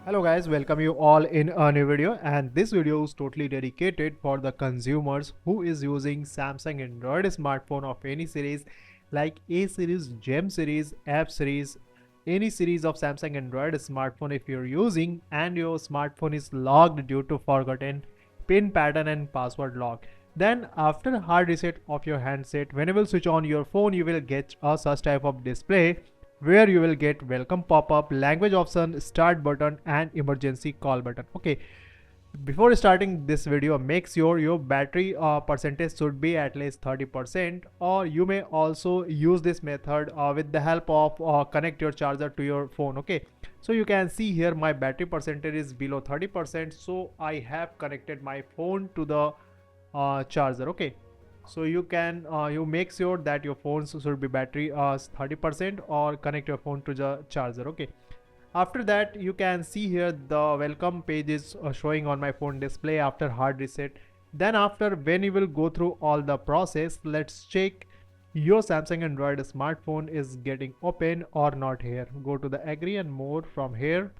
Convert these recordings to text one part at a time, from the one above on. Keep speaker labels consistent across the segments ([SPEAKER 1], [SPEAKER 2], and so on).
[SPEAKER 1] Hello guys, welcome you all in a new video, and this video is totally dedicated for the consumers who is using Samsung Android smartphone of any series like A series, Gem series, App series, any series of Samsung Android smartphone if you're using and your smartphone is locked due to forgotten pin pattern and password lock. Then after hard reset of your handset, whenever you switch on your phone, you will get a such type of display where you will get welcome pop-up, language option, start button and emergency call button. Okay, before starting this video, make sure your battery percentage should be at least 30%, or you may also use this method with the help of connect your charger to your phone. Okay, so you can see here my battery percentage is below 30%, so I have connected my phone to the charger. Okay, so you can you make sure that your phone should be battery 30% or connect your phone to the charger. Okay, after that you can see here the welcome page is showing on my phone display after hard reset. Then after, when you will go through all the process, let's check your Samsung Android smartphone is getting open or not. Here, go to the agree and more. From here,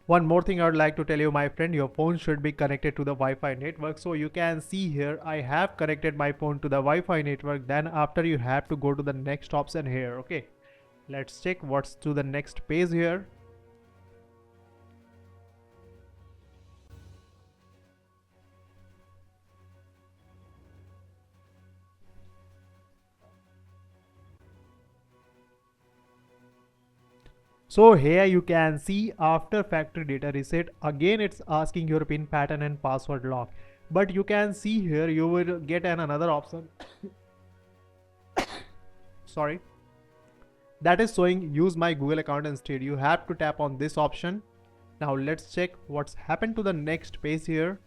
[SPEAKER 1] one more thing I would like to tell you, my friend, your phone should be connected to the Wi-Fi network. So you can see here, I have connected my phone to the Wi-Fi network. Then after, you have to go to the next option here. Okay, let's check what's to the next page here. So here you can see after factory data reset, again it's asking your pin pattern and password lock. But you can see here you will get another option. Sorry, that is showing use my Google account instead. You have to tap on this option. Now let's check what's happened to the next page here.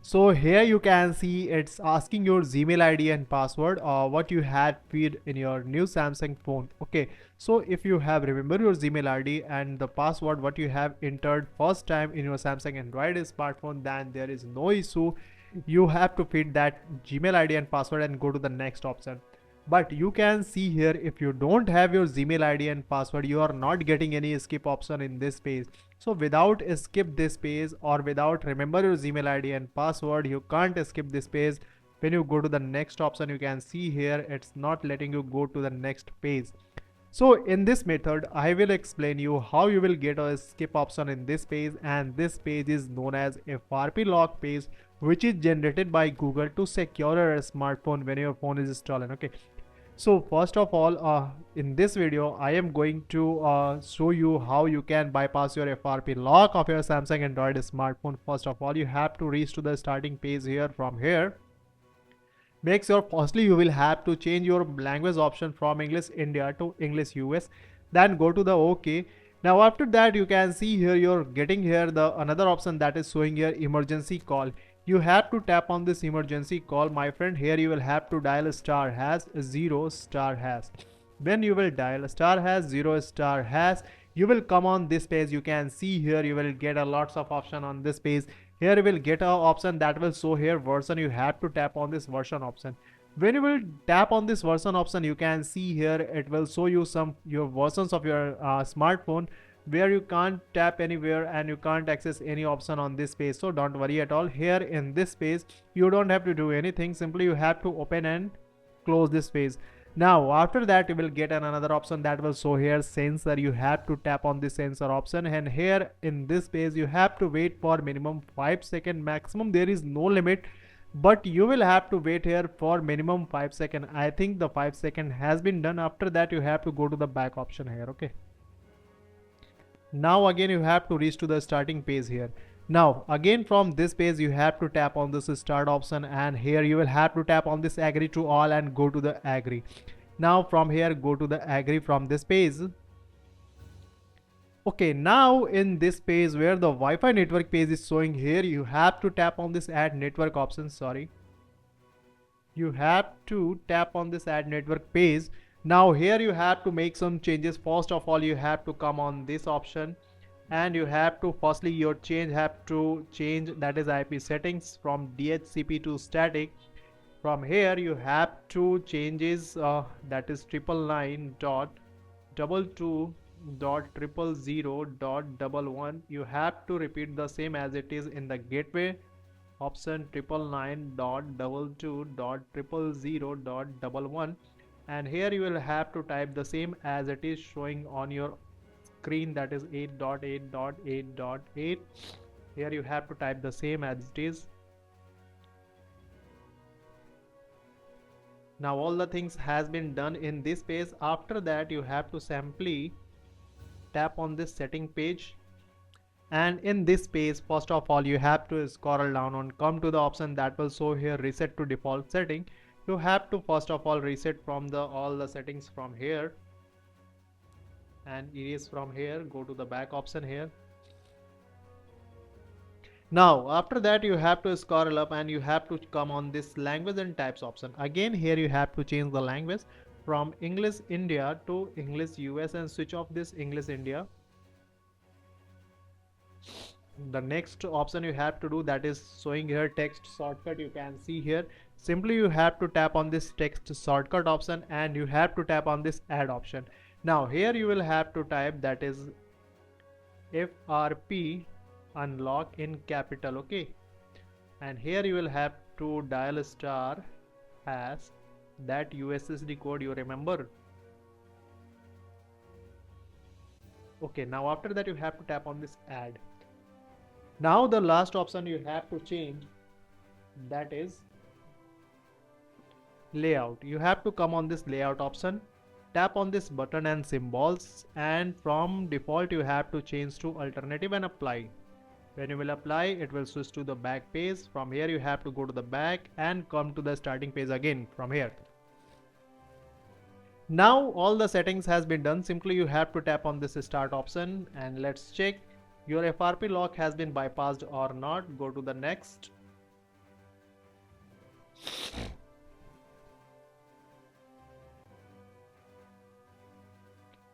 [SPEAKER 1] So here you can see it's asking your Gmail ID and password what you had feed in your new Samsung phone. Okay, so if you have remember your Gmail ID and the password what you have entered first time in your Samsung Android smartphone, then there is no issue. You have to feed that Gmail ID and password and go to the next option. But you can see here, if you don't have your Gmail ID and password, you are not getting any skip option in this page. So without skip this page or without remember your Gmail ID and password, you can't skip this page. When you go to the next option, you can see here it's not letting you go to the next page. So in this method, I will explain you how you will get a skip option in this page, and this page is known as FRP lock page, which is generated by Google to secure your smartphone when your phone is stolen. Okay, so first of all, in this video, I am going to show you how you can bypass your FRP lock of your Samsung Android smartphone. First of all, you have to reach to the starting page here. From here, make sure firstly you will have to change your language option from English India to English US. Then go to the OK. Now after that, you can see here you're getting here the another option that is showing here emergency call. You have to tap on this emergency call, my friend. Here you will have to dial star hash 0 star hash. When you will dial star hash 0 star hash, you will come on this page. You can see here you will get a lots of option on this page. Here you will get a option that will show here version. You have to tap on this version option. When you will tap on this version option, you can see here it will show you some your versions of your smartphone, where you can't tap anywhere and you can't access any option on this page. So don't worry at all. Here in this page, you don't have to do anything. Simply you have to open and close this page. Now after that, you will get another option that will show here sensor. You have to tap on the sensor option, and here in this page you have to wait for minimum 5 seconds. Maximum there is no limit, but you will have to wait here for minimum 5 seconds. I think the 5 second has been done. After that, you have to go to the back option here. Okay, now again you have to reach to the starting page here. Now again from this page you have to tap on this start option, and here you will have to tap on this agree to all and go to the agree. Now from here go to the agree from this page. Okay, now in this page where the Wi-Fi network page is showing here, you have to tap on this add network option. Sorry, you have to tap on this add network page. Now here you have to make some changes. First of all, you have to come on this option, and you have to firstly have to change that is IP settings from DHCP to static. From here you have to changes that is 999.22.000.11. You have to repeat the same as it is in the gateway option 999.22.000.11, and here you will have to type the same as it is showing on your screen, that is 8.8.8.8. here you have to type the same as it is. Now all the things has been done in this page. After that you have to simply tap on this setting page, and in this page first of all you have to scroll down and come to the option that will show here reset to default setting. You have to first of all reset from the all the settings from here and erase from here. Go to the back option here. Now after that you have to scroll up and you have to come on this language and types option. Again here you have to change the language from English India to English US and switch off this English India. The next option you have to do, that is showing here text shortcut. You can see here simply you have to tap on this text shortcut option and you have to tap on this add option. Now here you will have to type that is FRP unlock in capital, okay, and here you will have to dial star as that USSD code you remember. Okay, now after that you have to tap on this add. Now the last option you have to change, that is layout. You have to come on this layout option, tap on this button and symbols, and from default you have to change to alternative and apply. When you will apply, it will switch to the back page. From here you have to go to the back and come to the starting page again from here. Now all the settings has been done. Simply you have to tap on this start option and let's check your FRP lock has been bypassed or not. Go to the next.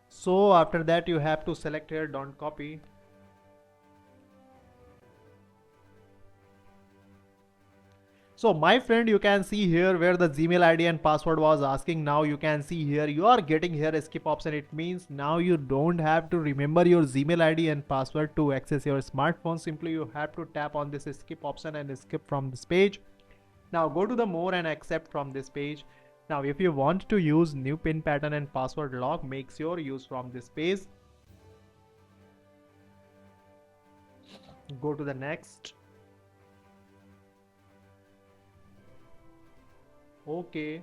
[SPEAKER 1] So after that you have to select here don't copy. So my friend, you can see here where the Gmail ID and password was asking. Now you can see here you are getting here a skip option. It means now you don't have to remember your Gmail ID and password to access your smartphone. Simply you have to tap on this skip option and skip from this page. Now go to the more and accept from this page. Now if you want to use new pin pattern and password lock, make sure use from this page. Go to the next. Okay.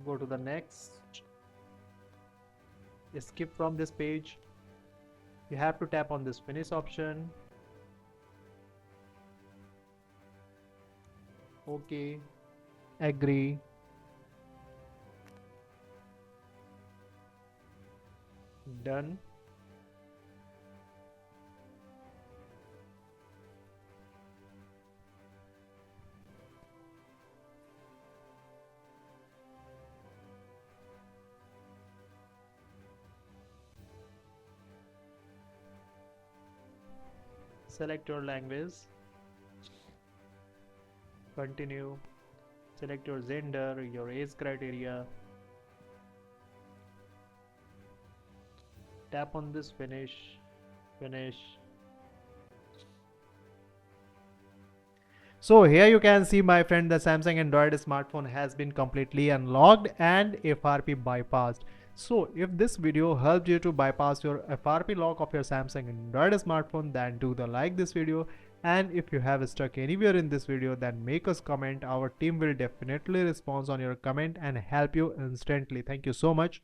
[SPEAKER 1] Go to the next. Skip from this page. You have to tap on this finish option. Okay. Agree. Done. Select your language. Continue. Select your gender, your age criteria. Tap on this finish. Finish. So here you can see, my friend, the Samsung Android smartphone has been completely unlocked and FRP bypassed. So if this video helped you to bypass your FRP lock of your Samsung Android smartphone, then do the like this video. And if you have stuck anywhere in this video, then make us comment. Our team will definitely respond on your comment and help you instantly. Thank you so much.